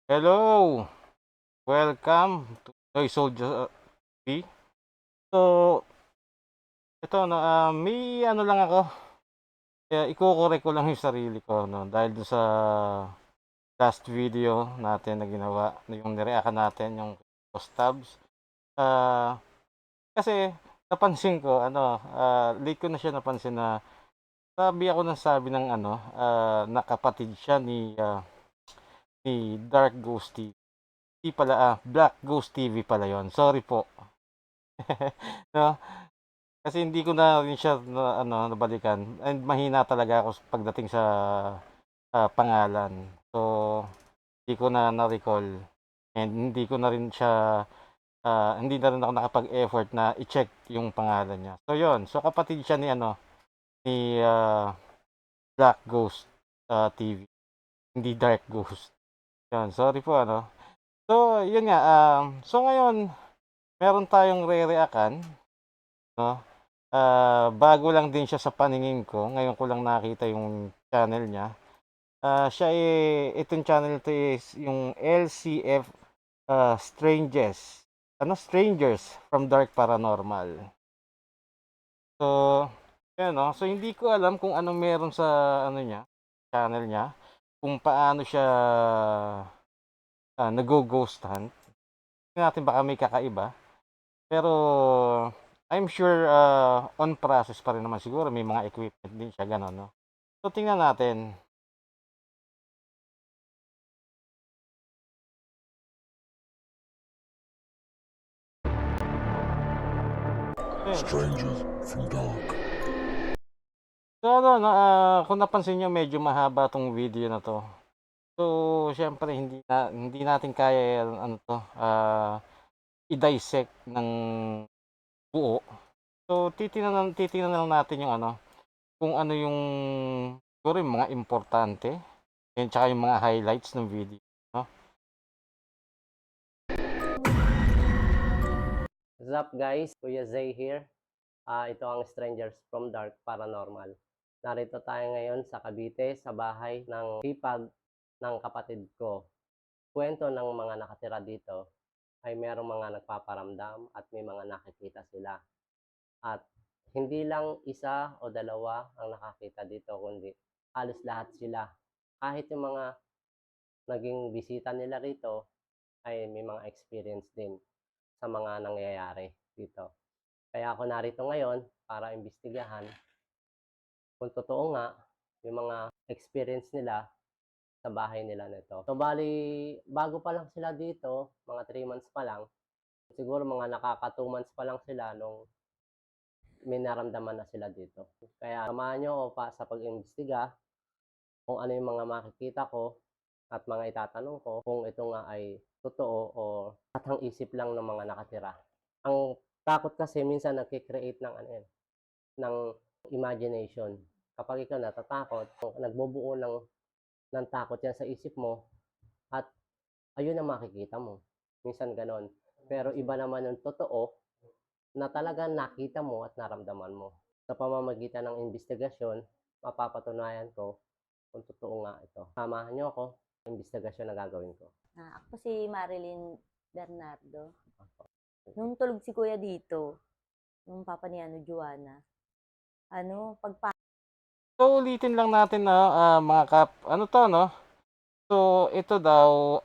Hello! Welcome to Toy Soldier TV. So, ito no, may ano lang ako, iko-correct ko lang yung sarili ko no dahil dun sa last video natin na ginawa, yung nireact natin yung Stabs. Ah, Kasi napansin ko ano, late ko na siya napansin na sabi ako ng sabi ng ano, na kapatid siya ni Dark Ghost TV. Hindi pala, Black Ghost TV pala yon. Sorry po. 'No? Kasi hindi ko na rin siya na ano, nabalikan and mahina talaga ako pagdating sa, pangalan. So, hindi ko na na-recall and hindi na rin ako nakapag-effort na i-check yung pangalan niya. So yun, so kapatid siya ni ano, ni, Black Ghost, TV, hindi Dark Ghost. Yun, sorry po ano. So yun nga, so ngayon meron tayong re-react-an 'no. Bago lang din siya sa paningin ko, ngayon ko lang nakita yung channel niya. Siya, itong channel na 'to is yung LCF, Strangers from Dark Paranormal. So, ayan 'no, so hindi ko alam kung anong meron sa ano niya, channel niya, kung paano siya, naggo-ghost hunt. Tingnan natin baka may kakaiba, pero I'm sure, on process pa rin naman siguro, may mga equipment din siya gano'n 'no. So tingnan natin. Ayun. Strangers from Dark. So ano 'no, kung napansin niyo medyo mahaba 'tong video na 'to. So siyempre hindi natin kaya ano 'to, i-dissect ng buo. So titingnan na lang natin yung ano, kung ano yung siguro yung mga importante, and tsaka yung mga highlights ng video 'no. What's up guys? Kuya Zay here. Ito ang Strangers from Dark Paranormal. Narito tayo ngayon sa Cavite sa bahay ng hipag ng kapatid ko. Kwento ng mga nakatira dito ay merong mga nagpaparamdam at may mga nakikita sila. At hindi lang isa o dalawa ang nakakita dito kundi halos lahat sila. Kahit yung mga naging bisita nila rito ay may mga experience din sa mga nangyayari dito. Kaya ako narito ngayon para imbestigahan kung totoo nga yung mga experience nila sa bahay nila nito. So bali, bago pa lang sila dito, mga 3 months pa lang, siguro mga nakaka 2 months pa lang sila nung may naramdaman na sila dito. Kaya samahan nyo ako pa sa pag-imbestiga kung ano yung mga makikita ko at mga itatanong ko kung ito nga ay totoo o katang isip lang ng mga nakatira. Ang takot kasi minsan nagki-create ng ano yan, ng imagination. Kapag ikaw natatakot, nagbubuo ng takot yan sa isip mo at ayun ang makikita mo. Minsan ganon. Pero iba naman yung totoo na talagang nakita mo at naramdaman mo. Sa pamamagitan ng investigasyon, mapapatunayan ko kung totoo nga ito. Samahan niyo ako sa investigasyon na gagawin ko. Ako si Marilyn Bernardo. Nung tulog si Kuya dito, nung papa ni Joanna, pagpa So ulitin lang natin na, mga ano 'to 'no, so ito daw,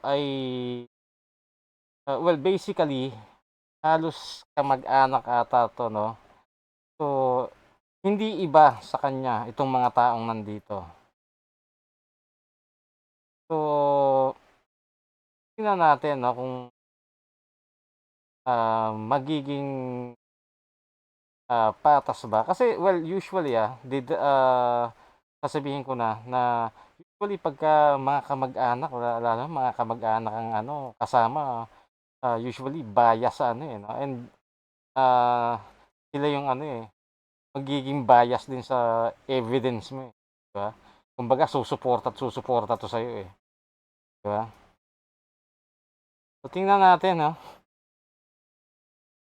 ay, well basically halos kamag-anak ata 'to 'no. So hindi iba sa kanya itong mga taong nandito. So tingnan natin 'no kung, magiging, patas ba. Kasi well usually, sasabihin ko na usually pagka mga kamag-anak lalo na mga kamag-anak ang ano kasama, usually bias sa ano, no, and, ah, sila yung ano, magiging bias din sa evidence mo, 'di ba? Kumbaga susuporta 'to sa'yo, 'di ba? So tingnan natin 'no.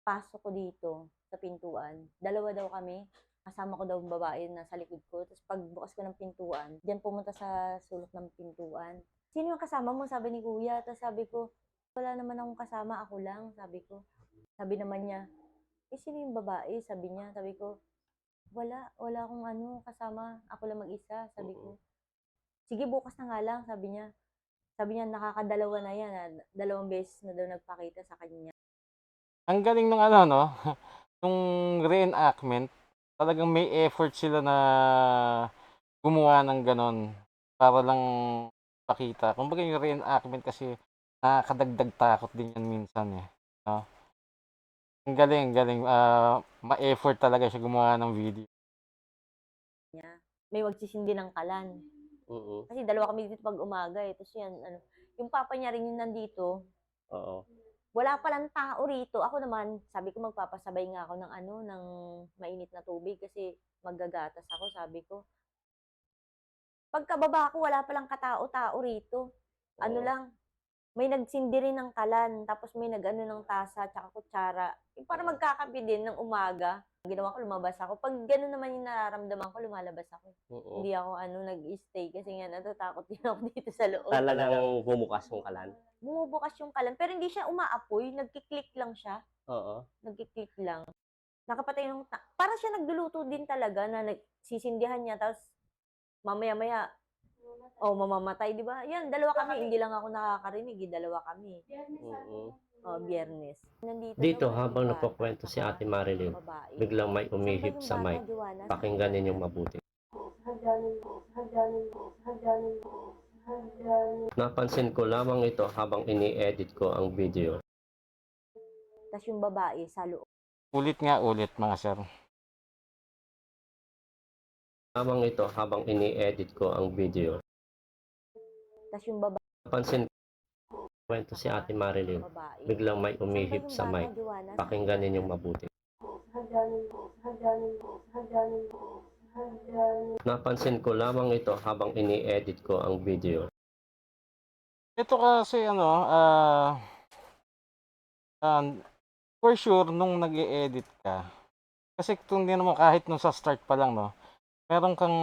pasok ko dito sa pintuan, dalawa daw kami. Kasama ko daw ang babae na sa likod ko. Tapos pagbukas ko ng pintuan, diyan pumunta sa sulok ng pintuan. sino yung kasama mo? Sabi ni kuya. Tapos sabi ko, wala naman akong kasama, ako lang, sabi ko. Sabi naman niya, sino yung babae? Sabi niya, sabi ko, wala akong kasama, ako lang mag-isa, sabi ko. Sige, bukas na nga lang, sabi niya. Sabi niya, nakakadalawa na yan, 2 beses na daw nagpakita sa kanya. Ang galing ng no, nung reenactment, talagang may effort sila na gumawa ng gano'n para lang pakita. Kumbaga yung reenactment kasi nakakadagdag takot din yan minsan eh. No? Ang galing. Ma-effort talaga siya gumawa ng video. May magsisindi ng kalan. Kasi dalawa kami dito pag umaga eh. Tapos yan, yung papa niya rin yung nandito. Oo. Wala palang tao rito. Ako naman, sabi ko magpapasabay nga ako ng mainit na tubig kasi maggagatas ako, sabi ko. Pagkababa ko, wala palang katao-tao rito. Ano Oo. lang, may nagsindi rin ng kalan, tapos may nag-ano ng tasa, tsaka kutsara. Yung para magkakape din ng umaga. Ginawa ko, lumabas ako. Pag gano'n naman yung nararamdaman ko, lumalabas ako. Hindi ako nag-stay kasi nga natatakot din ako dito sa loob. Talagang bumukas yung kalan? Bumubukas yung kalan, pero hindi siya umaapoy, nagki-click lang siya. Oo. Nagki-click lang. Nakapatay yung, para siya nagluluto din talaga na nagsisindihan niya, tapos mamaya-maya, mamamatay, di ba? Yan, dalawa kami, hindi lang ako nakakarinig, dalawa kami. Biyernes. Dito habang nagkukwento si Ate Marilyn, biglang may umihip sa mic. Pakinggan ninyong mabuti. Napansin ko lamang ito habang ini-edit ko ang video. Tapos yung babae sa loob. Ulit mga sir. Lamang ito habang ini-edit ko ang video. Tapos yung babae. Napansin ko kwento si Ate Marilyn, biglang may umihip sa mic. Pakinggan ninyong mabuti. Napansin ko lamang ito habang ini-edit ko ang video. Ito kasi for sure nung nag-e-edit ka, kasi kung hindi naman kahit nung sa start pa lang no, meron kang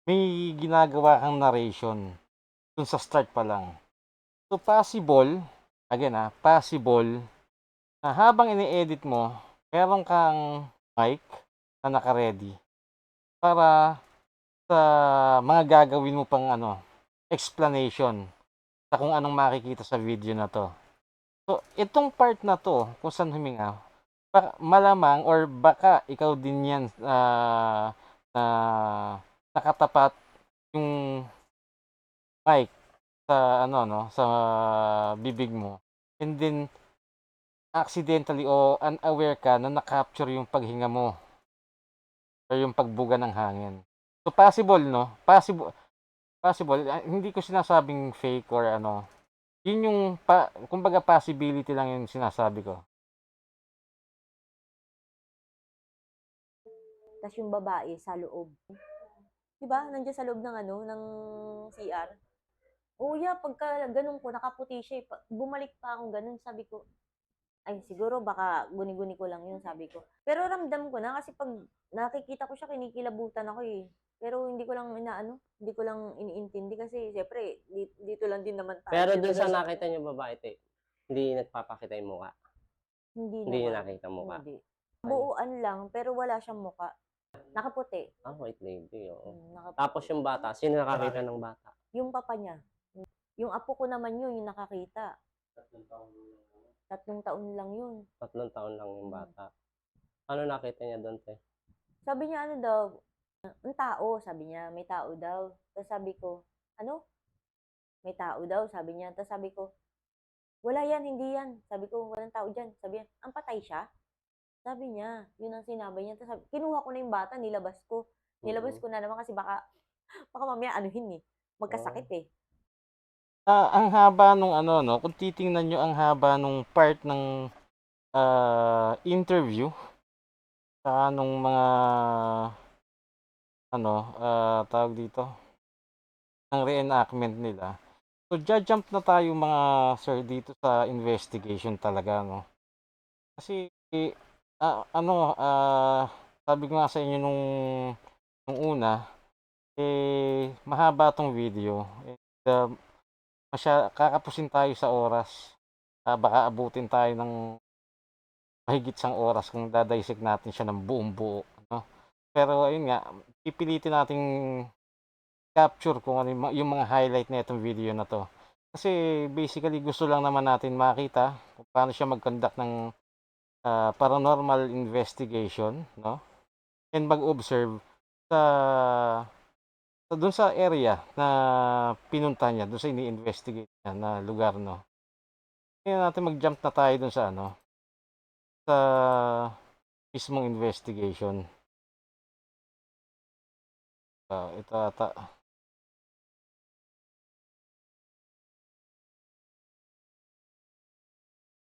may ginagawa kang narration dun sa start pa lang. So possible, again possible na habang ini-edit mo, meron kang mic na naka-ready para sa mga gagawin mo pang explanation sa kung anong makikita sa video na to. So, itong part na to, kung saan huminga, malamang or baka ikaw din yan na nakatapat yung mic sa sa bibig mo. And then accidentally o unaware ka na na-capture yung paghinga mo or yung pagbuga ng hangin. So possible no? Possible. Hindi ko sinasabing fake or Yun yung kumbaga possibility lang yung sinasabi ko. Tapos yung babae sa loob. 'Di ba? Nandiyan sa loob ng ng CR. Pagka ganun ko, nakaputi siya. Bumalik pa akong ganun, sabi ko, ay siguro baka guni-guni ko lang yun, sabi ko. Pero ramdam ko na kasi pag nakikita ko siya, kinikilabutan ako eh. Pero hindi ko lang hindi ko lang iniintindi kasi siyempre dito lang din naman tayo. Pero dun sa nakita niyo babae, hindi nagpapakita yung mukha? Hindi niyo naman. nakita mukha? Hindi. Buuan lang, pero wala siyang mukha. Nakaputi. White lady, oo. Nakaputi. Tapos yung bata, sino nakakita ng bata? Yung papa niya. Yung apo ko naman yun, yung nakakita. 3 taon lang yun. 3 taon lang yung bata. Ano nakita niya doon, te? Sabi niya daw, ang tao, sabi niya, may tao daw. Tapos sabi ko, may tao daw, sabi niya. Tapos sabi ko, wala yan, hindi yan. Sabi ko, walang tao dyan. Sabi niya, ang patay siya? Sabi niya, yun ang sinabi niya. Tapos kinuha ko na yung bata, nilabas ko. Nilabas ko na naman kasi baka mamaya magkasakit eh. Ang haba nung kung titingnan nyo ang haba nung part ng interview sa nung mga tawag dito ng reenactment nila. So jump na tayo mga sir dito sa investigation talaga no. Kasi sabi ko nga sa inyo nung una mahaba tong video. kakapusin tayo sa oras. Baka abutin tayo ng mahigit isang oras kung dadaysik natin siya ng buong-buo, no? Pero ayun nga, pipilitin nating capture kung ano yung mga highlight nitong video na 'to. Kasi basically gusto lang naman natin makita kung paano siya mag-conduct ng, paranormal investigation, 'no, and mag-observe sa dun sa area na pinunta niya, dun sa ini-investigate niya na lugar, 'no. Kaya natin mag-jump na tayo dun sa ano, sa mismong investigation. Ito ata.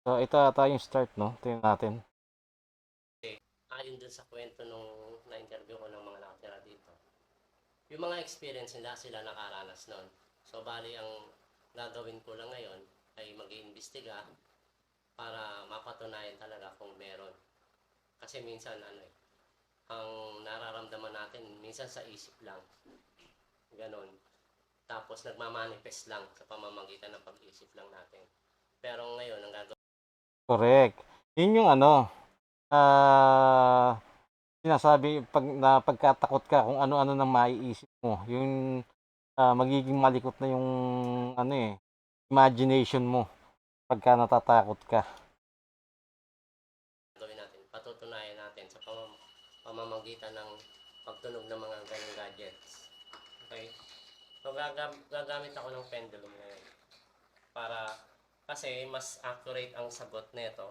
Ito ata yung start, 'no, tingnan natin. Ayon dun sa kwento nung na-interview ko ng mga nakatira dito, yung mga experience nila, sila nakaranas nun. So, bali, ang gagawin ko lang ngayon ay mag-iimbestiga para mapatunayan talaga kung meron. Kasi minsan, ang nararamdaman natin, minsan sa isip lang. Ganon. Tapos, nagmamanifest lang sa pamamagitan ng pag-isip lang natin. Pero ngayon, ang gagawin Correct. Yun yung ano, sinasabi pagkatakot ka kung ano-ano nang maiisip mo, yung, magiging malikot na yung ano, imagination mo pagka natatakot ka. natin, patutunayan natin sa pamamagitan ng pagtunog ng mga ganong gadgets. Okay? So, gagamit ako ng pendulum ngayon. Para, kasi mas accurate ang sagot nito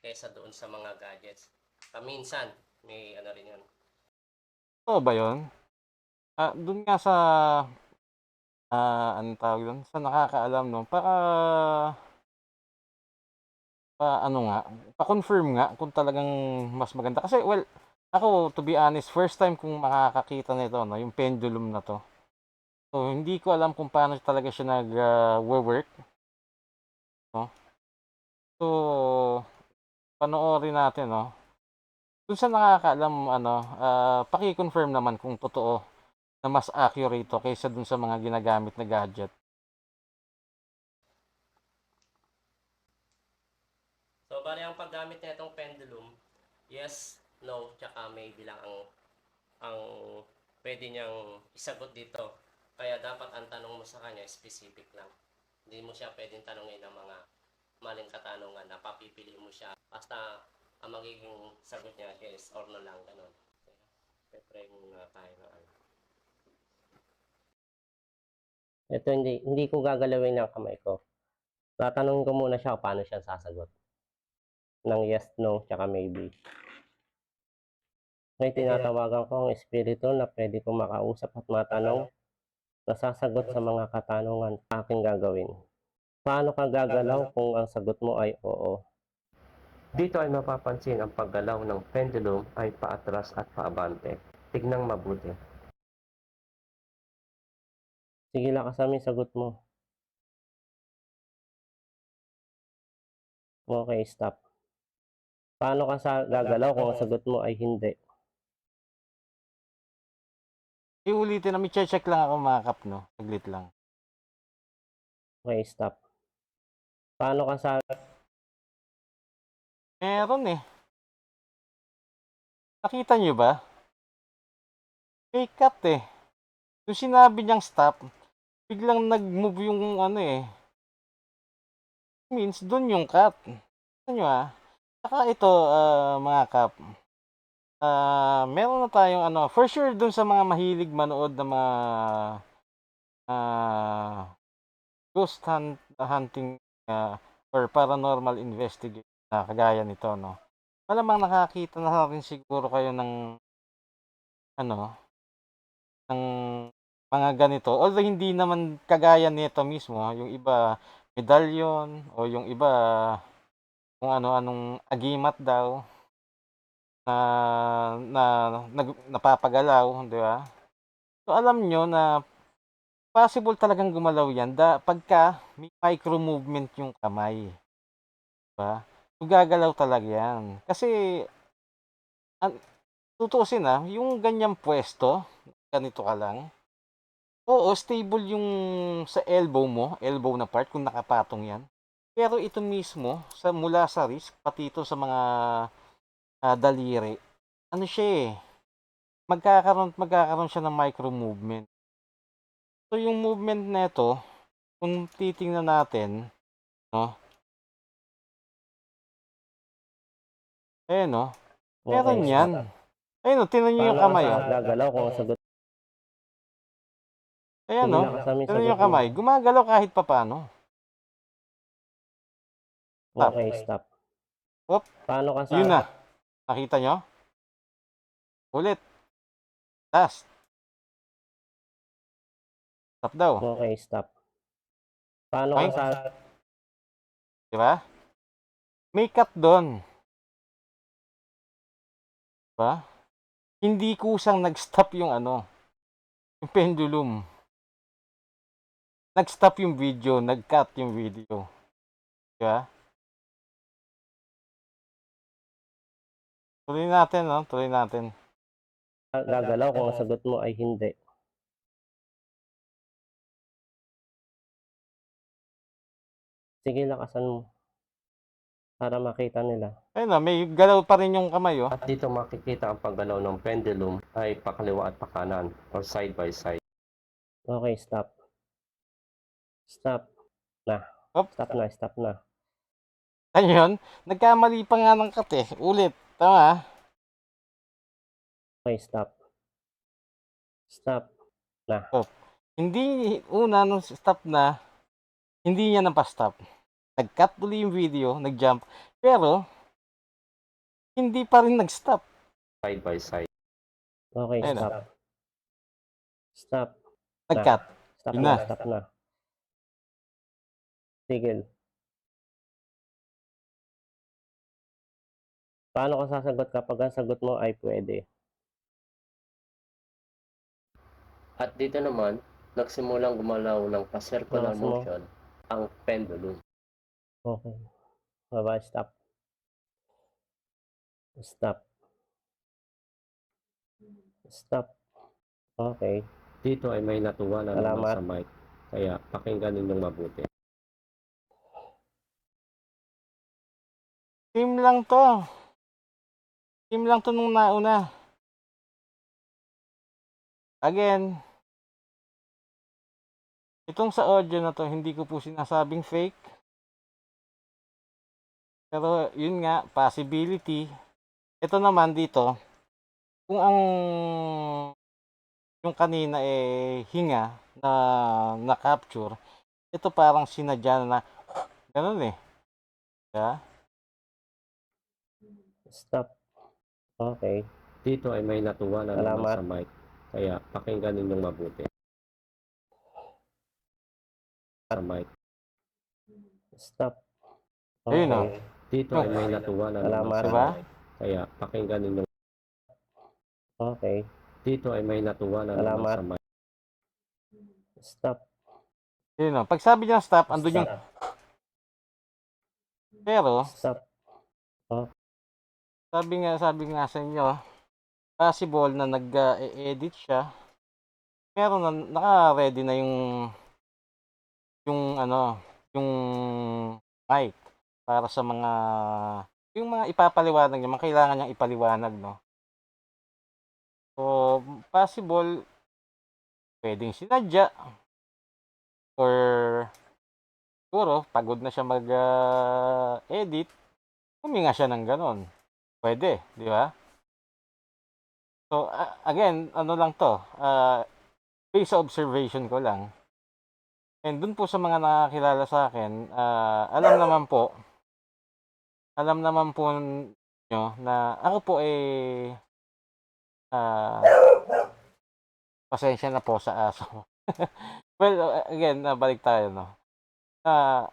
kaysa doon sa mga gadgets. Minsan, may ano rin yun. Totoo ba yun? Dun nga sa, anong tawag dun, sa nakakaalam, 'no, ano nga, pa-confirm nga kung talagang mas maganda. Kasi well, ako to be honest, first time kong makakakita nito, 'no, yung pendulum na 'to. So, hindi ko alam kung paano talaga siya wo-work, 'no. So, panoorin natin, 'no. Dun sa nakakaalam ano, paki-confirm naman kung totoo na mas accurate 'to kaysa dun sa mga ginagamit na gadget. So, bali ang paggamit na itong pendulum, yes, no, tsaka maybe lang ang pwede niyang isagot dito. Kaya dapat ang tanong mo sa kanya specific lang. Hindi mo siya pwedeng tanongin ng mga maling katanungan na papipili mo siya. Basta ang magiging sagot niya yes or no lang, ganun. Pe-pray muna tayo na ano. Ito hindi ko gagalawin ng kamay ko. Tatanungin ko muna siya paano siya sasagot. Ng yes, no, tsaka maybe. May tinatawagan ko ang espiritu na pwede kong makausap at matanong na sasagot sa mga katanungan aking gagawin. Paano ka gagalaw kung ang sagot mo ay oo? Dito ay mapapansin ang paggalaw ng pendulum ay paatras at paabante. Tignang mabuti. Sige lang kasama yung sagot mo. Okay, stop. Paano ka gagalaw kung ang sagot mo ay hindi? Iulitin namin, che-check lang ako mga kap, 'no, saglit lang. Okay, stop. Paano ka Meron, nakita niyo ba? May cut, yung sinabi niyang stop, biglang nag-move yung ano, means dun yung cut. Tignan niyo, Saka ito, mga kap, meron na tayong ano, for sure dun sa mga mahilig manood ng mga, ghost hunting, or paranormal investigation na kagaya nito, 'no. Malamang nakakita na rin siguro kayo ng ano, ng mga ganito. Although hindi naman kagaya nito mismo, yung iba medalyon o yung iba kung ano-anong agimat daw na na napapagalaw, 'di ba? So, alam niyo na possible talagang gumalaw 'yan pagka may micro movement yung kamay, 'di ba? So, gagalaw talaga 'yan. Kasi tutuusin, yung ganyang puwesto, ganito ka lang, Oo, stable yung sa elbow mo, elbow na part kung nakapatong 'yan. Pero ito mismo mula sa wrist pati ito sa mga, daliri, ano siya, magkakaroon siya ng micro movement. So, yung movement nito kung titingnan natin 'no, ayan oh, Okay, meron stop. 'yan. Ayun oh, tingnan niyo Paano yung ka kamay sa oh, gagalaw kung ang sagot? ayan Sige, oh, lakasan mo yung tingnan niyo sagot yung mo. kamay, gumagalaw kahit papaano. Stop, Okay, stop. whoop, Paano ka sa yun na, nakita niyo? Ulit, last, stop daw, Okay, stop. Paano ka okey, sa 'di ba? May cut dun, 'di ba? Hindi kusang nag-stop yung ano, yung pendulum. Nag-stop yung video, nag-cut yung video, 'di ba? Tuloy natin 'no, tuloy natin. gagalaw kung ang sagot mo ay hindi? Sige, lakasan mo para makita nila. Ayun oh, may galaw pa rin yung kamay oh. At dito makikita ang paggalaw ng pendulum ay pakaliwa at pakanan or side by side. Okay, stop. Stop na. Op, Stop na, stop na. ano yun? Nagkamali pa nga ng cut eh. Ulit, tama? Okay, stop. Stop na. Oh, hindi una nung stop na, hindi niya napa-stop. Nag-cut uli yung video, nag-jump, pero hindi pa rin nag-stop. Side by side. Okay, Ayun stop. oh, Stop na. nag-cut. Stop Yun na, na. stop na. Tigil. Paano ka sasagot kapag ang sagot mo ay pwede? At dito naman, nagsimulang gumalaw ng pa-circular Lakas mo. motion ang pendulum. Okay. Baba, stop. Stop. Stop. Okay. Dito ay may natuwa na naman sa mic. Kaya pakinggan ninyong mabuti. Team lang to. Team lang to nung nauna. Again, itong sa audio na to, hindi ko po sinasabing fake. Pero yun nga, possibility. Ito naman dito, kung ang yung kanina hinga na na-capture, ito parang sinadya na gano'n eh. Kaya, Stop. Okay. Dito ay may natuwa na naman sa mic. Kaya pakinggan ninyong mabuti. Sa mic. Stop. ayun oh. Dito ay may natuwa na naman sa Diba? mic. Kaya pakinggan ninyong. Okay. Dito ay may natuwa na naman sa mic. Stop. Ayun oh. Pag sabi niya stop, andun yung pero Stop. sabi nga sa inyo, possible na nag-e-edit siya. Pero naka-ready na yung ano, yung mic para sa yung mga ipapaliwanag niya, mga kailangan niyang ipaliwanag, no? So, possible, pwedeng sinadya or siguro pagod na siya mag-edit, huminga siya ng gano'n. Pwede, di ba? So, again, ano lang 'to, based sa observation ko lang. And dun po sa mga nakakilala sa'kin, alam naman po niyo na ako po, ah, pasensya na po sa aso. Well, again, balik tayo 'no.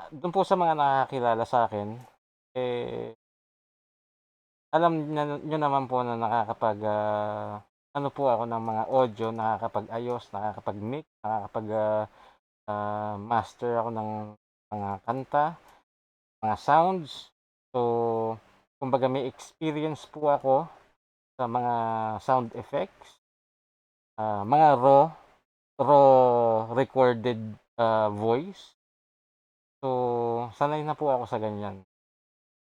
Dun po sa mga nakakakilala sa'kin, eh, alam niyo naman po na ano po ako ng mga audio, nakakapag-ayos, nakakapag-mix, master ako ng mga kanta, mga sounds. So, kumbaga may experience po ako sa mga sound effects, mga raw. raw recorded voice. So, sanay na po ako sa ganyan.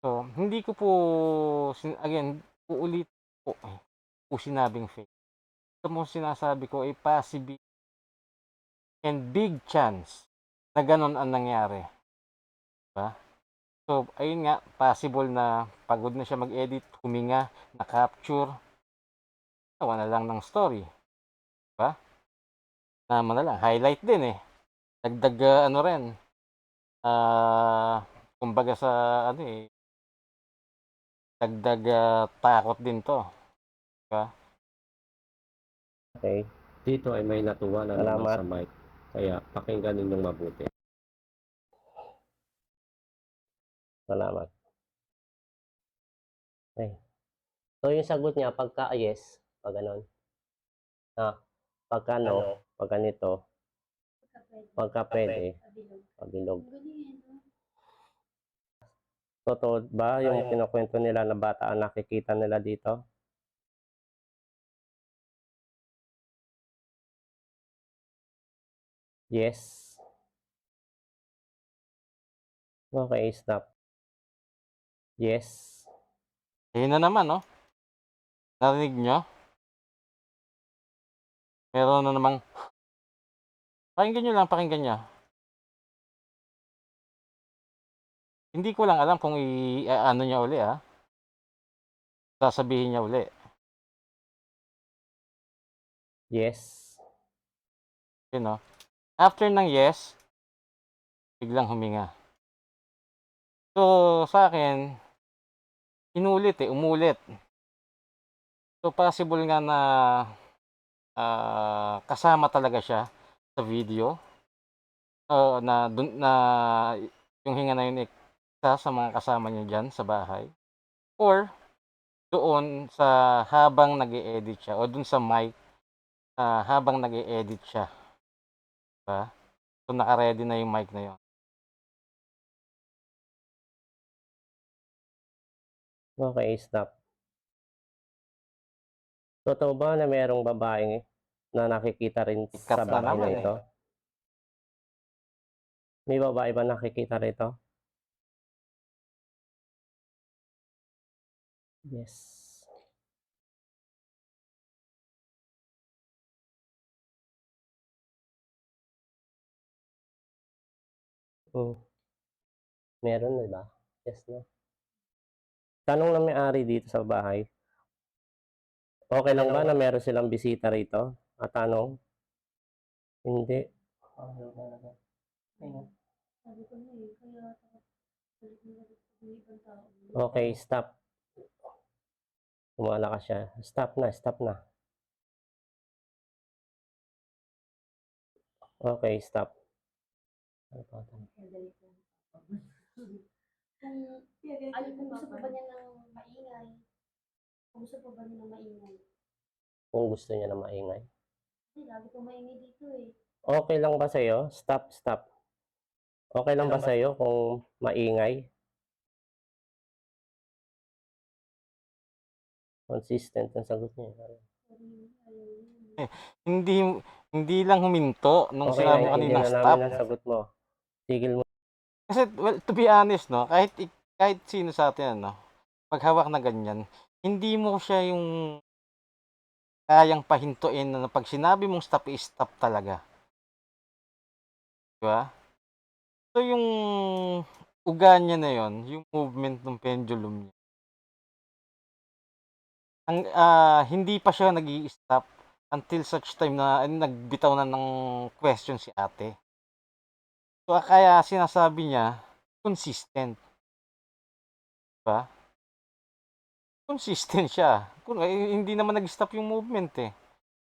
So, hindi ko po, again, uulit po, po sinabing fake. Ito mo sinasabi ko ay possible and big chance na ganun ang nangyari. Diba? So, ayun nga, possible na pagod na siya mag-edit, huminga, na-capture, gawa na lang ng story. Diba? Naman na lang, highlight din eh. Dagdag ano rin, kumbaga sa ano eh, dagdag takot din to. Diba? Okay. Dito ay may natuwa na naman Salamat. sa mic. Kaya pakinggan ninyong mabuti. Salamat. Okay. So, yung sagot niya, pagka yes, pag ganon. Pagka no, pag ganito, pagka pwede, pabilog. Totoo ba yung kinukwento nila na bata ang nakikita nila dito? Yes. Okay, stop. Yes. Ayun na naman, no? Narinig nyo? Meron na namang, pakinggan nyo lang, pakinggan nyo. Hindi ko lang alam kung ano niya uli, sasabihin niya uli. Yes. Yun, no? After ng yes, biglang huminga. So, sa akin, umulit. So, possible nga na kasama talaga siya sa video. Na yung hinga na yun isa sa mga kasama niya dyan sa bahay. Or, doon sa habang nag-e-edit siya o doon sa mic habang nag-e-edit siya. Diba? So, naka-ready na yung mic na yun. Okay, stop. Totoo ba na mayroong babaeng na nakikita rin sa Sikat na bahay na naman ito? May babae ba nakikita rito? Yes. Meron, di ba? Yes, no? Tanong ng may-ari dito sa bahay, okay lang ba na meron silang bisita rito? At tanong, hindi. Okay, stop. Kumalakas siya. Stop na, stop na. Okay, stop. Kung gusto pa ba niya ng maingay? Kung gusto pa ba niya ng maingay? Kung gusto niya na maingay. Kasi lagi po maingay dito eh. Okay lang ba sa'yo? Stop, stop. Okay lang ba sa'yo kung maingay? Consistent ang sagot niya. Hindi hindi lang huminto nung Okay, sinabi mo naiintindihan kanina na stop. namin ang sagot mo. Tigil mo. Kasi, well, to be honest, no, kahit sino sa atin, ano, paghawak na ganyan, hindi mo siya yung kayang pahintuin na pag sinabi mong stop, i-stop talaga. Diba? So, yung uga niya na yon, yung movement ng pendulum niya, hindi pa siya nag-i-stop until such time na nagbitaw na ng question si ate. So, kaya sinasabi niya, consistent. Diba? Consistent siya. Hindi naman nag-stop yung movement eh.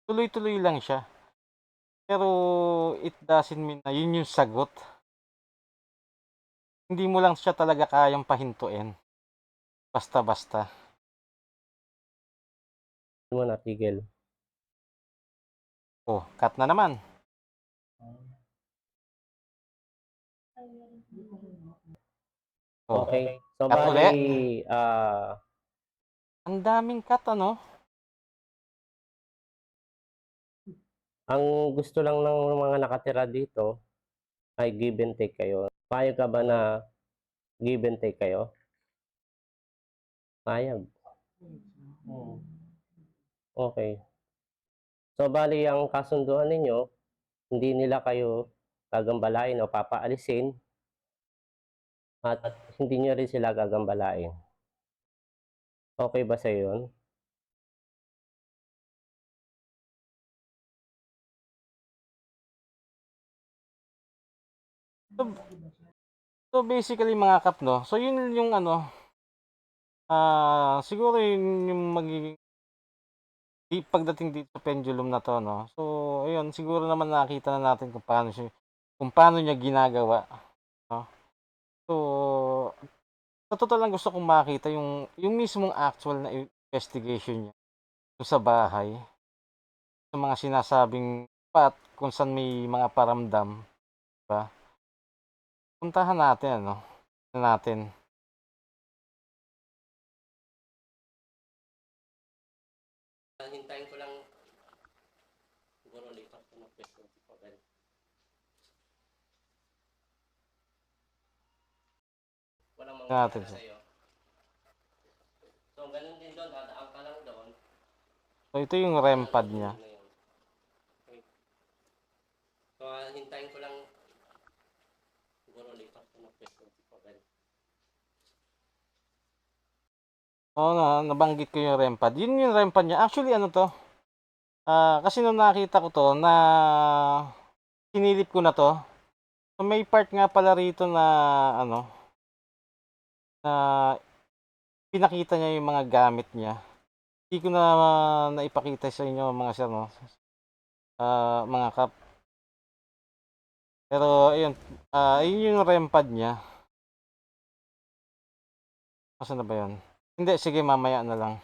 Tuloy-tuloy lang siya. Pero it doesn't mean na yun yung sagot. Hindi mo lang siya talaga kayang pahintuin. Basta-basta. Mo na, tigil. Oh, cut na naman. Oh, Okay. So, cut bali, ang daming cut, ano? Ang gusto lang ng mga nakatira dito ay give and take kayo. Payag ka ba na give and take kayo? Payag. Okay. So, bali ang kasunduan ninyo, hindi nila kayo gagambalain o papaalisin at hindi nyo rin sila gagambalain. Okay ba sa yun? So, so basically mga kap, no? So yun yung ano, siguro yun yung magiging pagdating dito sa pendulum na 'to, 'no? So ayun, siguro naman nakita na natin kung paano niya ginagawa, 'no? So, sa totoo lang gusto kong makita yung mismong actual na investigation niya dun sa bahay, sa mga sinasabing spot kung saan may mga paramdam, 'di ba? Puntahan natin ano, tignan natin. Hintayin ko lang siguro lipat ko ng pwesto. Walang Tignan natin mangyayari siya. sa'yo. So, ganun din doon, dadaan ka lang doon. So ito yung REM pad niya. Na yun. Okay. So, hintayin ko lang siguro lipat ko ng pwesto. Oo nga, nabanggit ko yung REM pad. Yun yung REM pad niya. Actually ano 'to, kasi nung nakita ko 'to na sinilip ko na 'to, so may part nga pala rito na ano, na pinakita niya yung mga gamit niya. Hindi ko na naipakita sa inyo mga sir, 'no, mga kap. Pero ayun, yun yung REM pad niya. Nasaan na ba yun? Hindi, sige mamaya na lang.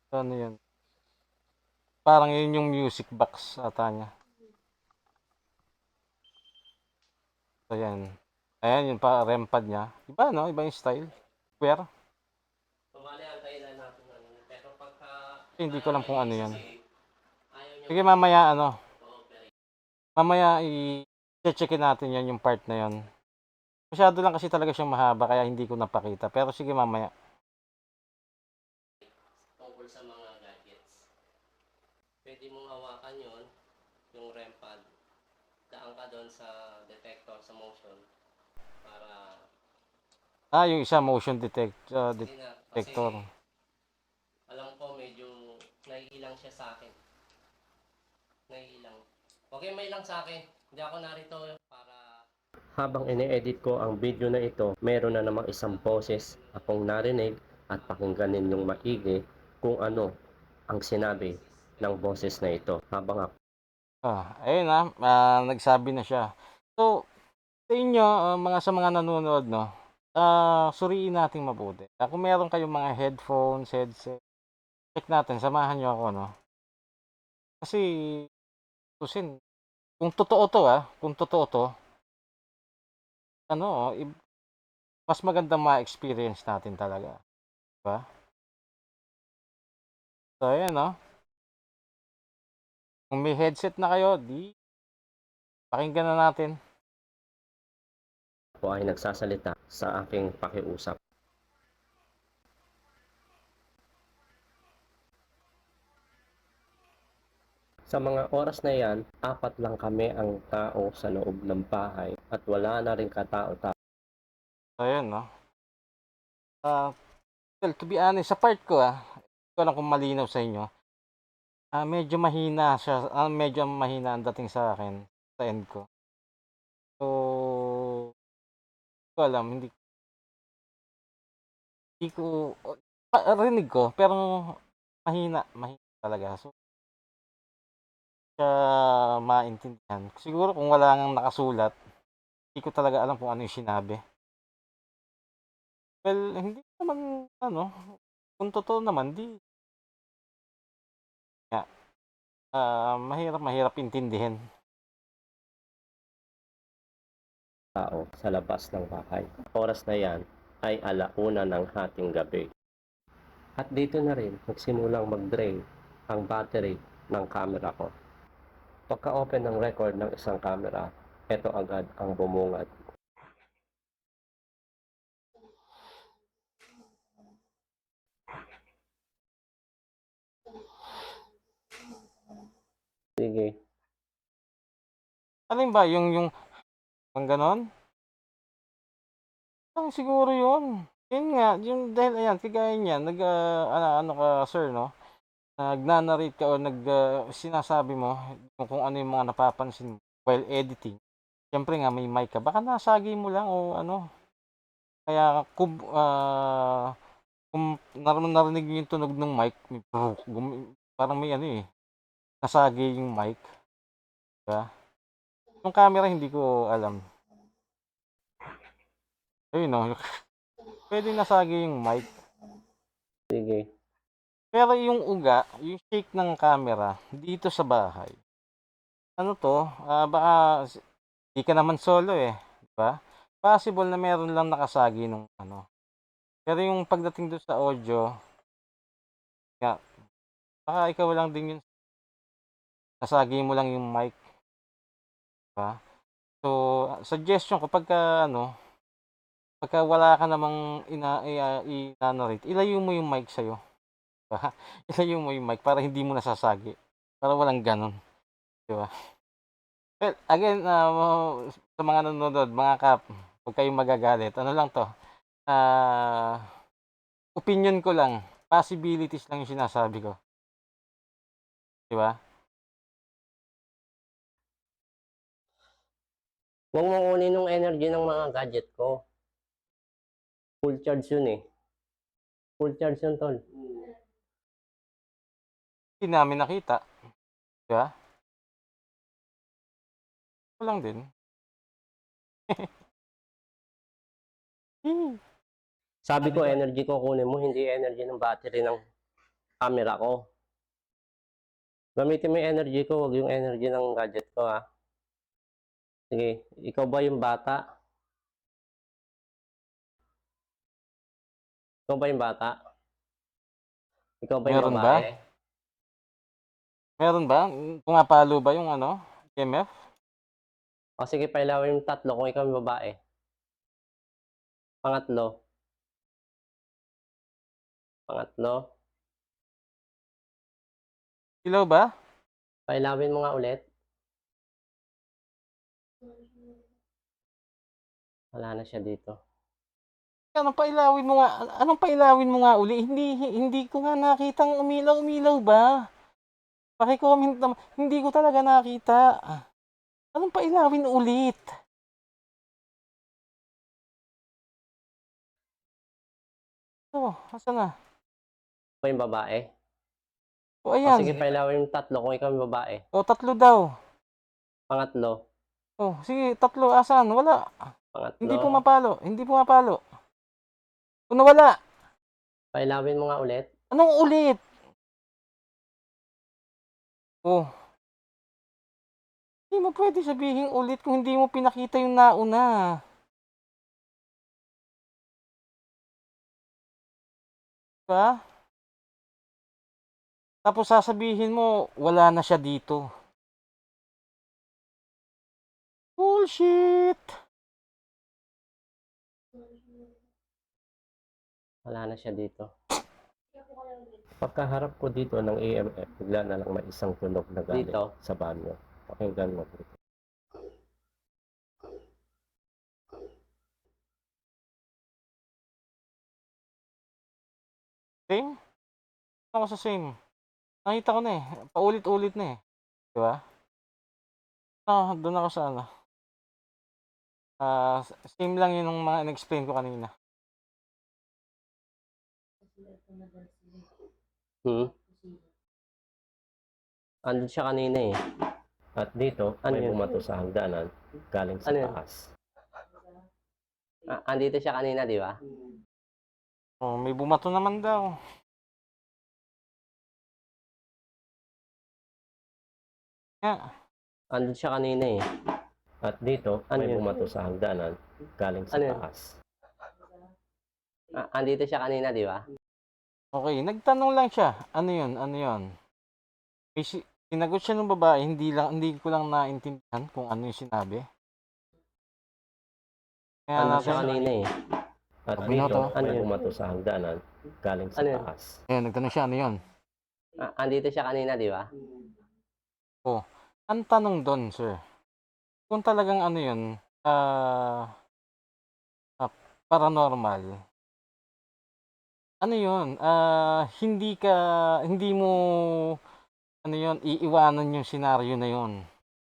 So, ano yun? Parang yun yung music box ata niya. So, yan. Ayan, yung REM pad niya. Iba, no? Iba yung style. Square. Tumali, antayin lang natin. Pero pagka Hindi ko alam kung ano yan. ayaw niya Sige, mamaya ano. mag-cooperate. Mamaya i-checkin natin yan yung part na yon. Masyado lang kasi talaga siyang mahaba kaya hindi ko napakita. Pero sige mamaya. Tungkol sa mga gadgets. Pwede mong hawakan yun, yung REM pad. Daan ka doon sa detector sa motion para Yung isa motion sige na, kasi detector. alam ko medyo naiilang siya sa akin. Naiilang. Okay, may ilang sa akin. Hindi ako narito para habang ine-edit ko ang video na ito, meron na namang isang boses akong narinig at pakinggan ninyong maigi kung ano ang sinabi ng boses na ito habang ako. Ayun nagsabi na siya. So, sa inyo, sa mga nanonood, no, suriin natin mabuti. Kung meron kayong mga headphones, headset, check natin, samahan niyo ako, no. Kasi, tusin, kung totoo to, ano, mas magandang ma-experience natin talaga, 'di ba? So, ayan, no. Kung may headset na kayo, di pakinggan na natin. Ako ay nagsasalita sa aking pakiusap. Sa mga oras na yan, 4 lang kami ang tao sa loob ng bahay at wala na rin katao-tao. So, ayan, no. Well, to be honest, sa part ko, hindi ko alam kung malinaw sa inyo. Medyo mahina siya, medyo mahina ang dating sa akin, sa end ko. So, hindi ko alam, hindi ko, rinig ko, pero mahina talaga. So, siya maintindihan. Siguro kung wala ngang nakasulat, hindi ko talaga alam kung ano yung sinabi. Well, hindi naman, ano, kung totoo naman, di, nga, mahirap intindihin. tao sa labas ng bahay. Oras na yan ay 1:00 ng hating gabi. At dito na rin nagsimulang mag-drain ang battery ng camera ko. Pagka-open ng record ng isang camera, ito agad ang bumungad. Sige, Alin ba? Yung ang ganon? Ang siguro yun. Yun nga, yung dahil ayan, kagaya niyan, ano ka sir, no? Nagnanarrate ka o sinasabi mo kung ano yung mga napapansin mo while editing. Siyempre nga may mic ka. Baka nasagi mo lang o ano. Kaya kung narinig niyo yung tunog ng mic, parang may ano eh, nasagi yung mic. Diba? Yung camera hindi ko alam. Ayun no, pwede nasagi yung mic. sige. Pero yung uga, yung shake ng camera dito sa bahay. Ano to? Baka di ka naman solo eh, di ba? Possible na meron lang nakasagi nung ano. Pero yung pagdating doon sa audio, nga, baka ikaw lang din yun. Nasagi mo lang yung mic, di ba? So, suggestion ko pagka wala ka namang ina-narrate, ilayo mo yung mic sa'yo. Diba? Ilayo mo yung mic para hindi mo nasasagi. Para walang ganon. Di ba? Well, again, sa mga nanonood, mga kap, huwag kayong magagalit. Ano lang to? Opinion ko lang. Possibilities lang yung sinasabi ko. Di ba? Huwag mong kunin yung energy ng mga gadget ko. Full charge yun eh. Full charge yun, tol. Hindi namin nakita. Di ba? Ito lang din. Sabi ko, energy ko kunin mo, hindi energy ng battery ng camera ko. Gamitin mo yung energy ko, wag yung energy ng gadget ko, ha. Sige, ikaw ba yung bata? Ikaw ba yung bata? Ikaw ba yung Meron ba? babae? Meron ba? Pumapalo ba yung ano? EMF? O sige, pailawin yung tatlo kung ikaw yung babae. Pangatlo. Pangatlo. Ilaw ba? Pailawin mo nga ulit. Wala na siya dito. Anong pailawin mo nga uli? Hindi ko nga nakitang umilaw ba? Paki-comment naman. Hindi ko talaga nakita. Anong pailawin ulit? Asan na? Ikaw yung babae. O O ayan. sige, pailawin yung tatlo kung ikaw yung babae. O tatlo daw. Pangatlo. O sige, tatlo. Asan? Wala. Pangatlo. Hindi pumapalo. O nawala. Pailawin mo nga ulit. Anong ulit? Oh. Hindi mo pwede sabihin ulit kung hindi mo pinakita yung nauna. Diba? Tapos sasabihin mo, wala na siya dito. Bullshit! Wala na siya dito. Pagkaharap ko dito ng EMF, bigla na lang may isang tunog na galing Dito. sa banyo. Pakinggan mo dito. Same? Ako sa same. Nakita ko na eh. Paulit-ulit na eh. Diba? Doon ako sa ano. Same lang yun ng mga in-explain ko kanina. Andun siya kanina eh. At dito, Ano may yun? bumato sa hagdanan galing sa Ano yun? taas. Andito siya kanina, di ba? Oh, may bumato naman daw. Yeah. Andun siya kanina eh. At dito, Ano may yun? bumato sa hagdanan galing sa Ano yun? taas. Andito siya kanina, di ba? Okay, nagtanong lang siya. Ano yun? Ano yun? May sinagot siya ng babae, hindi ko lang naintindihan kung ano yung sinabi. Kaya Andito natin, siya kanina eh. At Sabi dito, na to. Ano may yun? bumato sa hagdanan galing sa Ano yun? taas. ayun, nagtanong siya, ano yun? Andito siya kanina, di ba? Oh, ang tanong doon, sir, kung talagang ano yun, ah, paranormal, ano yun, hindi mo, ano yun, iiwanan yung senaryo na yun,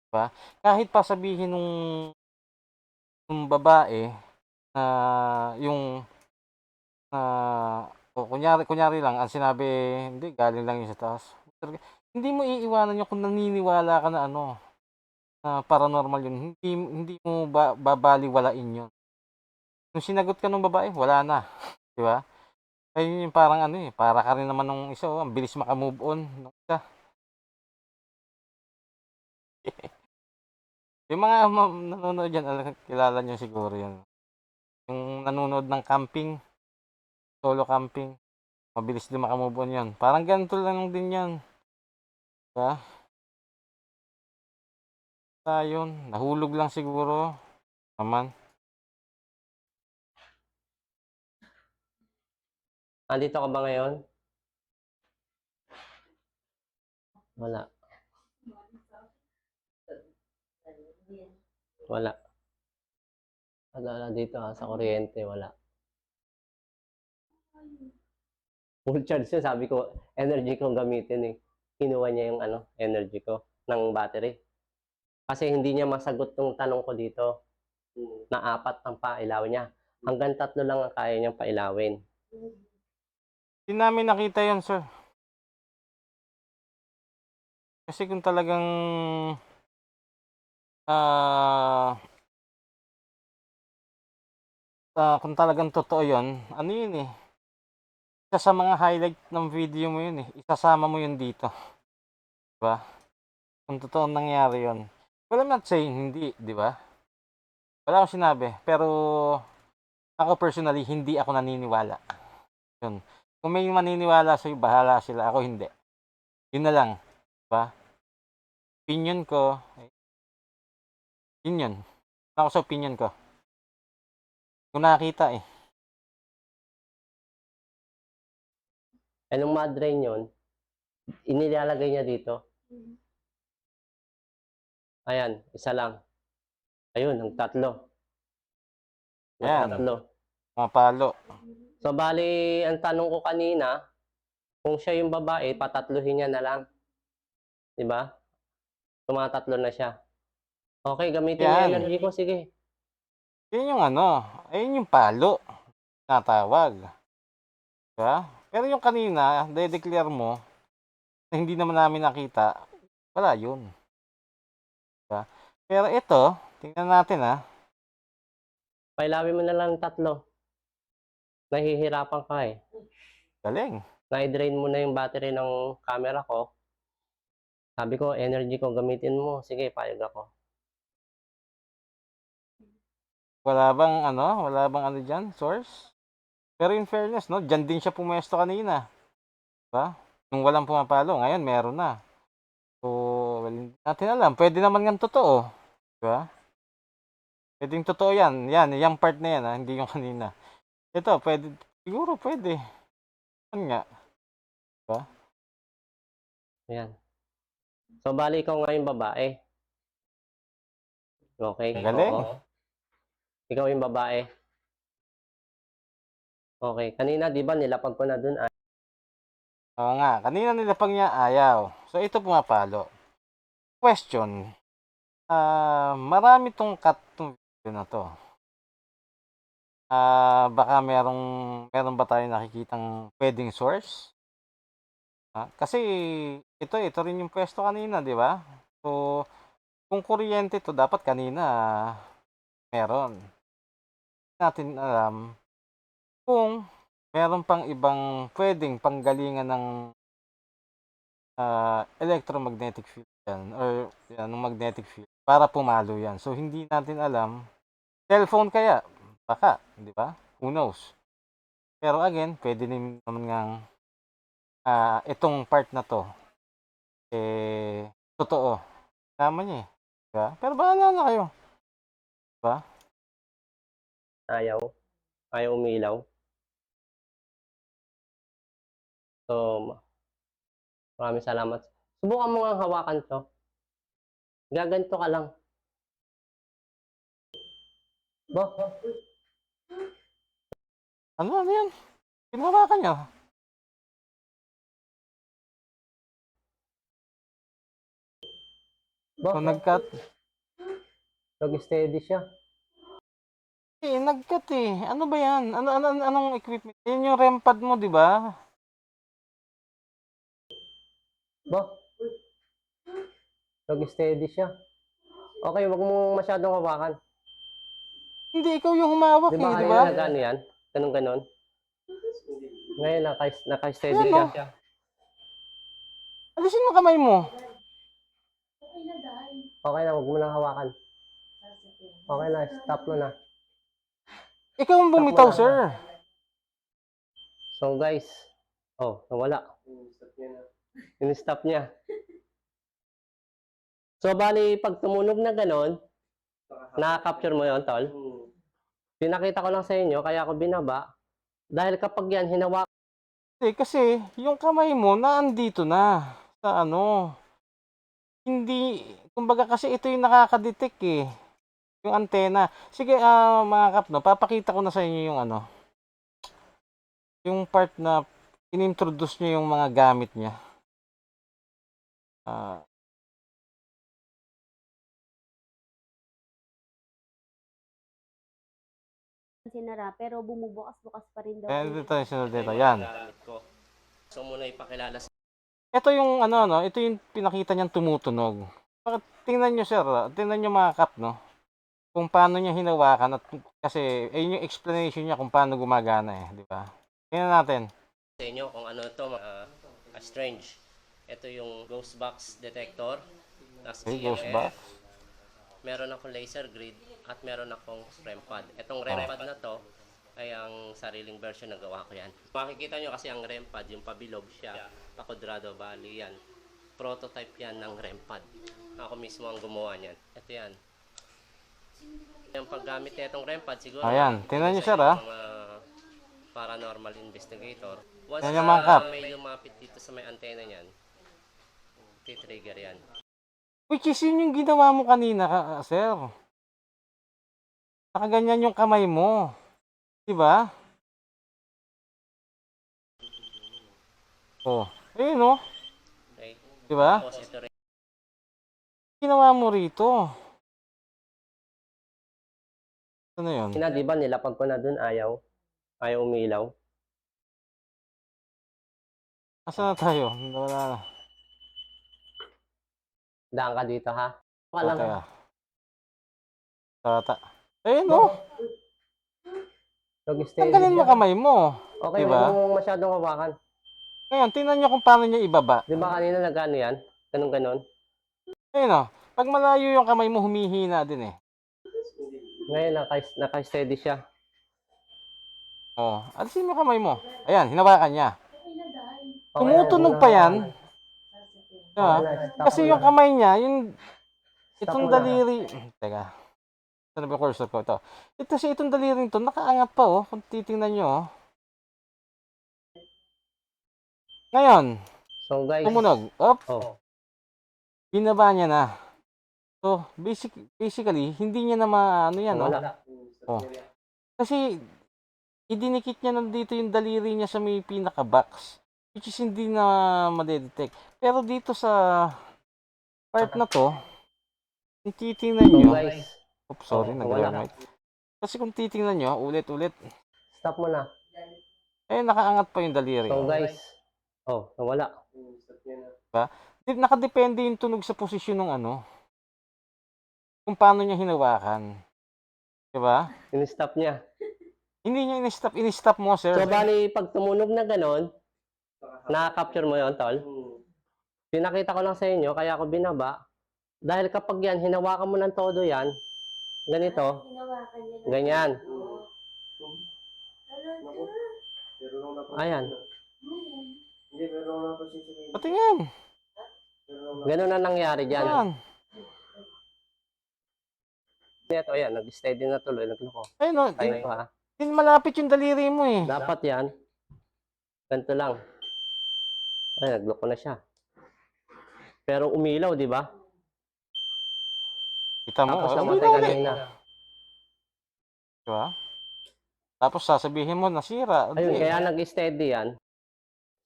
ba? Kahit pa sabihin nung babae na yung, o kunyari lang, ang sinabi, hindi, galing lang yun sa taas. Hindi mo iiwanan yun kung naniniwala ka na ano, na paranormal yun. Hindi mo babalewalain yun. Nung sinagot ka nung babae, wala na. Di ba? Ayun yung parang ano eh, para ka rin naman nung isa, ang bilis maka-move on nung isa. Yung mga nanonood diyan, kilala niyo siguro 'yun. Yung nanonood ng camping, solo camping, mabilis din maka-move on 'yun. Parang ganito lang din 'yan, 'di ba? Yun, nahulog lang siguro naman. Andito ka ba ngayon? Wala. Wala. Wala dito sa kuryente, wala. Full charge siya, sabi ko, energy kong gamitin eh. Kinuha niya yung energy ko ng battery. Kasi hindi niya masagot yung tanong ko dito na apat ang pailaw niya. Hanggang 3 lang ang kaya niyang pailawin. Hindi namin nakita 'yun, sir. Kasi kung talagang ah kung talagang totoo 'yun, ano 'yun eh, isa sa mga highlight ng video mo 'yun eh, isasama mo 'yun dito, 'di ba? Kung totoong nangyari 'yun. Well, I'm not saying hindi, 'di ba? Wala akong sinabi, pero ako personally hindi ako naniniwala. 'Yun. Kung may maniniwala sa'yo, bahala sila, ako hindi. 'Yun na lang, 'di ba? Opinyon ko, yun 'yun. Ako sa opinyon ko. Kung nakakita eh. Eh nung ma-drain yun, inilalagay niya dito. Ayan, isa lang. Ayun, ang 3. Ayan, Nagtatlo. mga palo. So, bali, ang tanong ko kanina, kung siya yung babae, patatluhin niya na lang. Diba? Tumatatlo na siya. Okay, gamitin niya Yan. energy ko. Sige. Yun yung ano, ayun yung palo na tawag. Diba? Pero yung kanina, de-declare mo, na hindi naman namin nakita, wala yun. Diba? Pero ito, tingnan natin Pailawin mo na lang 3. Nahihirapan ka eh. galing. Na-drain mo na yung battery ng camera ko. Sabi ko, energy ko gamitin mo. Sige, payag ako. Wala bang ano dyan, source? Pero in fairness, no, dyan din siya pumesto kanina. Diba? Nung walang pumapalo, ngayon meron na. So, well, hindi natin alam. Pwede naman nga totoo. Diba? Pwedeng totoo yan. Yung part na yan, hindi yung kanina. Ito, siguro pwede. Ano nga? Diba? Ayan. So, bali ikaw nga yung babae. Okay? Galing. Oo. Ikaw yung babae. Okay. Kanina, di ba, nilapag ko na dun. Oo nga, kanina nilapag niya ayaw. So ito pumapalo. Question. Marami tong cut tong video na to. Baka meron ba tayong nakikitang pwedeng source? Kasi ito rin yung pwesto kanina, di ba? So, kung kuryente to, dapat kanina meron. Hindi natin alam kung meron pang ibang pwedeng panggalingan ng electromagnetic field yan, or yan, ng magnetic field. para pumalo yan. So, hindi natin alam. Cellphone kaya? Baka, di ba? Who knows? Pero again, pwede naman ngang itong part na to, totoo. Tama niya eh. Diba? Pero bahala na kayo. Diba? Ayaw umilaw. So, maraming salamat. Subukan mo nga hawakan to. Gaganto ka lang. Bo, Ano yan? Pinahawakan niya. So, nag-cut. nag-steady siya. Nag-cut eh. Ano ba yan? Anong equipment? Yan yung REM pad mo, di ba? Bo, nag-steady siya. Okay, wag mo masyadong hawakan. Hindi, ikaw yung humawak Di ba eh, di kanina ba? nag-ano yan? Ganon. Ngayon, naka-steady Yan, siya. Alisin mo kamay mo. Okay na, Day. Okay na, wag mo nang hawakan. Okay na, stop mo na. Ikaw ang bumitaw, Stop mo na. sir. So guys, nawala. In-stop niya. So bali, pag tumunog na ganon, na-capture mo yon tol. Pinakita ko lang sa inyo, kaya ako binaba. Dahil kapag yan, hinawakan Kasi yung kamay mo naandito na sa ano. Hindi, kumbaga kasi ito yung nakaka-detect eh. Yung antena. Sige, mga kap, no, papakita ko na sa inyo yung ano. Yung part na inintroduce niya yung mga gamit niya. Sinara, pero bumubukas-bukas pa rin daw. Dito yung sunod dito. Yan. gamit ko. So muna ipakilala sa Ito yung ano, no, ito yung pinakita niyang tumutunog. Tingnan niyo sir, tingnan niyo mga kap, no. Kung paano niya hinawakan at kasi ayun yung explanation niya kung paano gumagana eh, di ba? Tingnan natin. inyo kung ano ito, mga strange. Ito yung ghost box detector. Tapos Okay, ghost EMF. box. Meron akong laser grid at meron akong REM pad. Itong REM pad na to ay ang sariling version na gawa ko yan. Makikita nyo kasi ang REM pad, yung pabilog siya, pakudrado, bali yan. Prototype yan ng REM pad. Ako mismo ang gumawa niyan. Ito yan. Yung paggamit na itong REM pad, siguro Ayan, tingnan nyo sir mga paranormal investigator. Once Yan yung mga kap. may lumapit dito sa may antena niyan, titrigger yan. Which is yun yung ginawa mo kanina, sir. Nakaganyan yung kamay mo. Di ba? Oh, ayun no. Okay? Di ba? Tapos ito rin. Ginawa mo rito. Ano yun? Di ba nilapag ko na dun, ayaw umilaw. Asa na tayo? Wala na. Daan ka dito ha. Wala lang. Teka. Tata. Ayun no. Tanggalin mo kamay mo. Okay, Diba? wag mo masyadong hawakan. Ngayon, tingnan nyo kung paano niya ibaba. Di ba kanina nag-ano yan? Ganon. Ayun no. Pag malayo yung kamay mo, humihina din eh. Ngayon, naka-steady siya. Oh, alisin mo kamay mo. Ayan, hinawakan niya. Okay na, Day. Tumutunog pa yan. Diba? Okay na, stop Kasi mo yung na. kamay niya, yung Stop itong mo na. daliri. Teka. Saan ba yung cursor ko? Ito. Itong daliring to, nakaangat pa oh. Kung titingnan nyo oh. Ngayon, So guys, tumunog. Up. oh, Binaba niya na. So, basically, hindi niya na maano yan oh. wala. Oh. Kasi, idinikit niya na dito yung daliri niya sa may pinaka-box. Which is hindi na madedetect. Pero dito sa part na to, kung titingnan So nyo, guys, oops, sorry, wala. nag-right. Kasi kung titingnan nyo, ulit-ulit, stop mo na. nakaangat pa yung daliri. So guys, nawala. Nakadepende yung tunog sa posisyon ng ano, kung paano niya hinawakan. Diba? In-stop niya. Hindi niya in-stop mo, sir. So bali, pag tumunog na ganon, na-capture mo yon tol. Pinakita ko lang sa inyo, kaya ako binaba. Dahil kapag yan, hinawakan mo ng todo yan, ganito, Hinawakan niya na. ganyan. Talaga. Ayan. Patingin. Ganun na nangyari dyan. Saan? Ito, ayan, nag-steady na tuloy. Nagloko. Ayun, no. Tayo ko ha. Hindi malapit yung daliri mo eh. Dapat yan. Ganito lang. Ay, nagloko na siya. Pero umilaw, di ba? Kita mo. Tapos oh, namatay umilaw ulit. kanina. Diba? Tapos sasabihin mo, nasira. Ayun, Hindi. kaya nag-steady yan.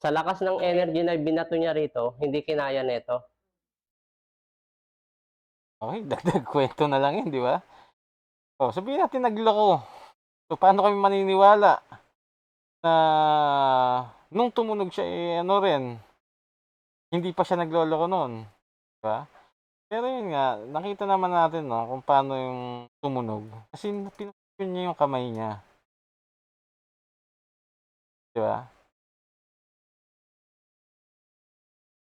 Sa lakas ng energy na binato niya rito, hindi kinaya nito. Okay, dagdag kwento na lang yun, di ba? O, sabihin natin nagloko. So, paano kami maniniwala na nung tumunog siya, ano rin, hindi pa siya nagloloko noon. Di ba? Pero yun nga, nakita naman natin, no, kung paano yung tumunog. Kasi pinupin niya yung kamay niya. Di ba?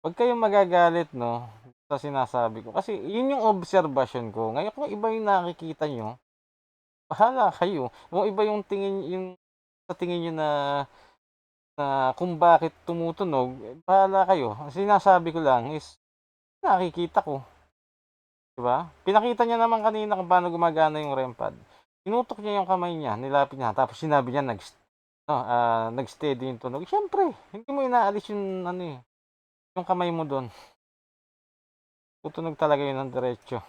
Huwag kayong magagalit, no, sa sinasabi ko. Kasi yun yung observation ko. Ngayon, kung iba yung nakikita nyo, bahala kayo. Kung iba yung tingin, yung sa tingin nyo na kung bakit tumutunog, bahala kayo. Ang sinasabi ko lang is, nakikita ko. Diba? Pinakita niya naman kanina kung paano gumagana yung REM pad. Tinutok niya yung kamay niya, nilapit niya, tapos sinabi niya, nag-steady yung tunog. Siyempre, hindi mo inaalis yung, yung kamay mo doon. Tutunog talaga yun ng diretso.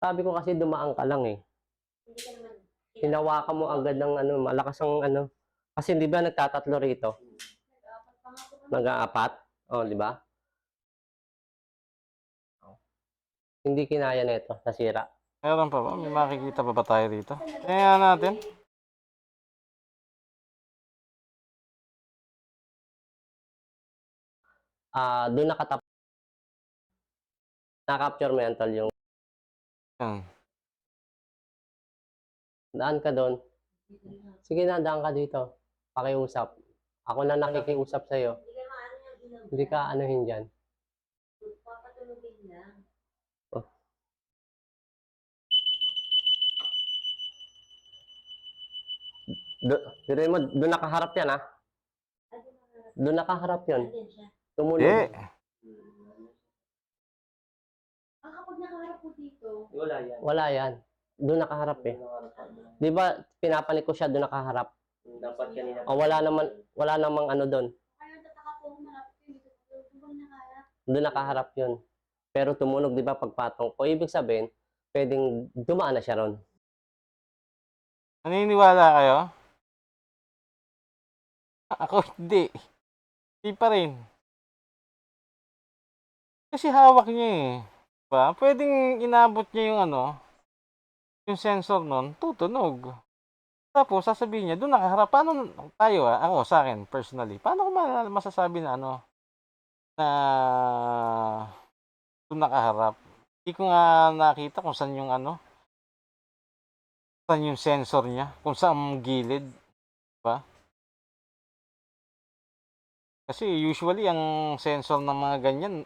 Sabi ko kasi dumaan ka lang eh. Hindi ka naman. Hinawakan mo agad ng malakas ang Kasi di ba nagtatatlo rito? Nag-aapat pa nga po kami. Nag-aapat? Oh, di ba? Hindi kinaya nito, nasira. Meron pa ba? May makikita pa ba tayo rito? Kaya natin. Doon nakatap. Na-capture mo yan, tol, yung Yan. daan ka doon. Sige na, daan ka dito. Pakiusap. Ako na nakikiusap sa'yo. Hindi ka maano yung ilaw. Hindi ka anuhin dyan. Papatulogin lang. Pero mo, doon nakaharap yan, ha? Doon nakaharap yun. Andyan siya. Tumunog. Hindi. Kapag nakaharap po dito, Wala yan. Doon nakaharap eh. Di ba, pinapanik ko siya doon nakaharap? Dapat kanina. Wala namang ano doon. kaya tataka po kung malapit yun dito. Kung nakaharap. Doon nakaharap yun. Pero tumunog, di ba, pagpatong ko. Ibig sabihin, pwedeng dumaan na siya ron. Naniniwala kayo? Ako hindi. Hindi pa rin. Kasi hawak niya eh. Diba? Pwedeng inabot niya yung yung sensor nun, tutunog. Tapos sasabihin niya, doon nakaharap. Paano tayo ako sa akin personally, paano ko masasabi na na doon nakaharap? Hindi ko nga nakita kung saan yung saan yung sensor niya, kung saan gilid. Diba? Kasi usually ang sensor ng mga ganyan,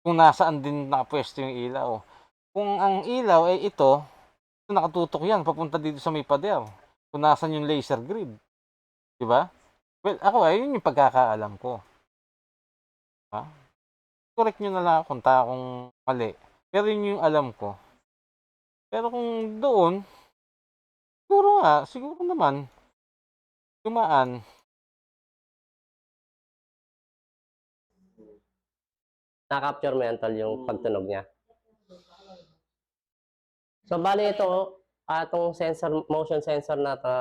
kung nasaan din nakapwesto yung ilaw. Kung ang ilaw ay ito nakatutok yan, papunta dito sa may pader. Kung nasan yung laser grid. Diba? Well, ako yun yung pagkakaalam ko. Diba? Correct nyo na lang kung akong mali. Pero yun yung alam ko. Pero kung doon, siguro naman, dumaan. Na-capture mo yan, tol, yung pagtunog niya. So, bali ito, itong sensor, motion sensor na to,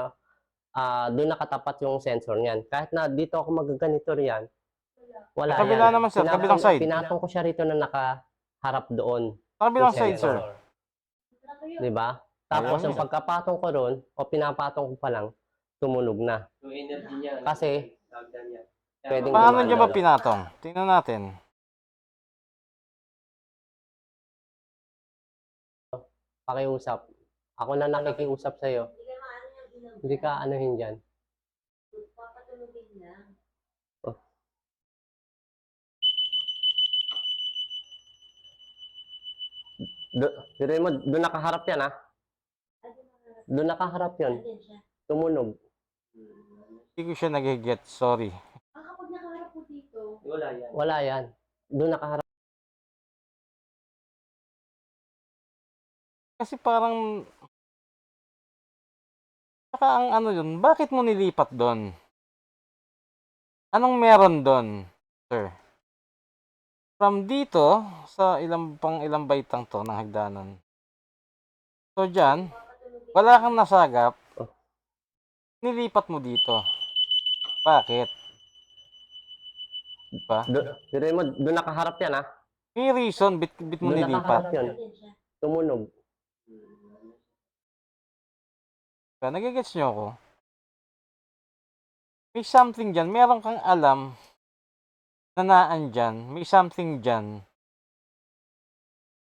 doon nakatapat yung sensor niyan. Kahit na dito ako magaganito riyan, wala Sa kabila yan. naman, sir. Kabilang side. Pinatong ko siya rito na nakaharap doon. Sa kabilang Yung side, sir. sensor. Di ba? Tapos, Ayun. yung pagkapatong ko doon, o pinapatong ko pa lang, tumunog na. Yung energy niya. Kasi, Dagdag niya. pwedeng Paano dumaan niya na ba doon. pinatong? Tingnan natin. Pakiusap. Ako na nakikiusap sa'yo. Hindi ka maano yung ilaw. Hindi ka anuhin dyan. Papatulogin lang. Pero mo, doon nakaharap yan, ha? Doon nakaharap yan. Andyan siya. Tumunog. Hindi ko siya nag-get, sorry. Kapag nakaharap po dito, Wala yan. Doon nakaharap. Kasi parang, saka ang ano yun, bakit mo nilipat doon? Anong meron doon, sir? From dito, sa ilang baitang to ng hagdanan. So dyan, wala kang nasagap, nilipat mo dito. Bakit? Diba? Pero mo, doon nakaharap yan, ha? May reason, bit mo Doon nilipat. nakaharap yan. andyan siya. Tumunog. Diba? Nagigets nyo ako? May something dyan, meron kang alam na naan dyan, may something dyan.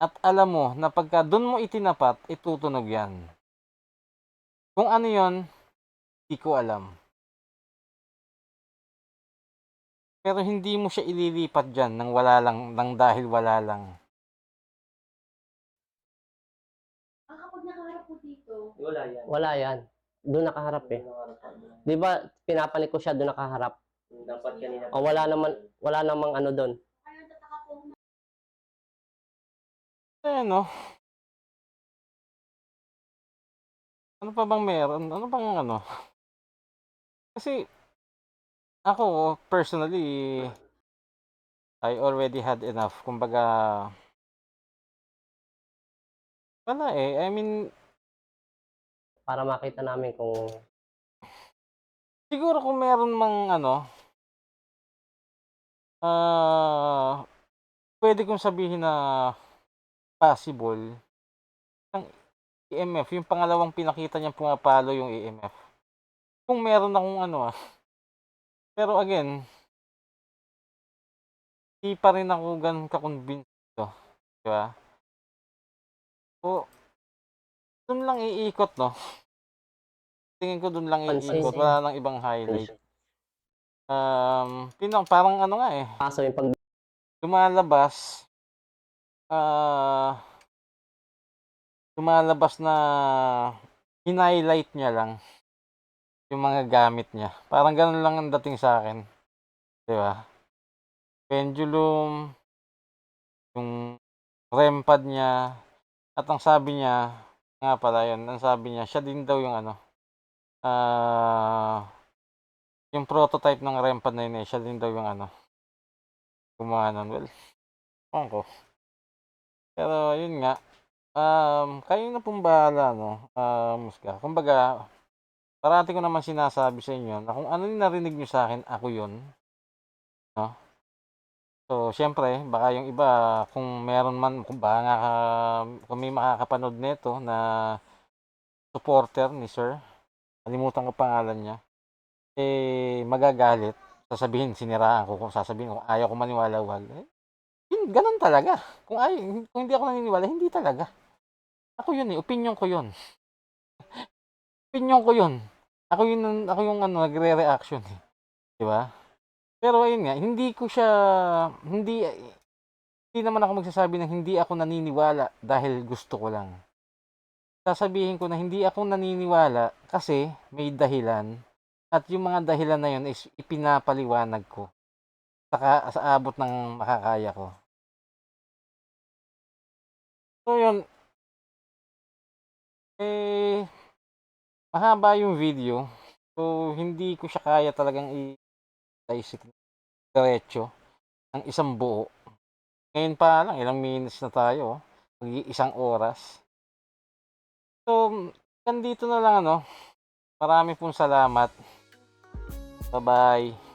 At alam mo na pagka doon mo itinapat, itutunog yan. Kung ano yon, di ko alam. Pero hindi mo siya ililipat dyan nang wala lang, nang dahil wala lang. Kapag nakaharap po dito, Wala yan. Doon nakaharap eh. Di ba pinapanik ko siya doon nakaharap? Dapat kanina. O wala namang ano doon. kaya tataka po ako. No? Ano pa bang meron? Ano bang ano? Kasi, ako, personally, I already had enough. Kumbaga, wala eh. I mean, Para makita namin kung siguro kung meron mang ano, pwede kong sabihin na possible, ang EMF, yung pangalawang pinakita niyang pumapalo yung EMF. Kung meron akong ano pero again, di pa rin ako ganun ka-convinced dito. Diba? So, dun lang iikot, no? Tingin ko dun lang Pansin. iikot. Wala nang ibang highlight. Parang ano nga eh. kaso yung pag Lumalabas na hin-highlight niya lang yung mga gamit niya. Parang ganun lang ang dating sa akin. Diba? Pendulum, yung REM pad niya, at ang sabi niya, nga pala yun, ang sabi niya, siya din daw yung ano, yung prototype ng REM pad na yun siya din daw yung ano, gumawa nun. Well, ewan ko. Pero yun nga, kayo na pong bahala, no? Musga. Kumbaga, parati ko naman sinasabi sa inyo na kung ano yung narinig nyo sa akin, ako yun. No? So, syempre, baka yung iba, kung meron man, kung may makakapanood nito na supporter ni Sir, kalimutan ko pangalan niya, magagalit, sasabihin, siniraan ko, kung sasabihin ko, ayaw ko maniwala, wag. Yun, ganun talaga. Kung hindi ako naniniwala, hindi talaga. Ako yun opinion ko yun. Opinion ko yun. Ako yung ano, nagre-reaction eh. Di ba? Pero ayun nga, hindi naman ako magsasabi na hindi ako naniniwala dahil gusto ko lang. Sasabihin ko na hindi ako naniniwala kasi may dahilan at yung mga dahilan na yun is ipinapaliwanag ko sa abot ng makakaya ko. So yun, mahaba yung video. So hindi ko siya kaya talagang i-dissect diretso ng isang buo. Ngayon pa lang, ilang minutes na tayo. Isang oras. So, nandito na lang ano. Marami pong salamat. Bye-bye.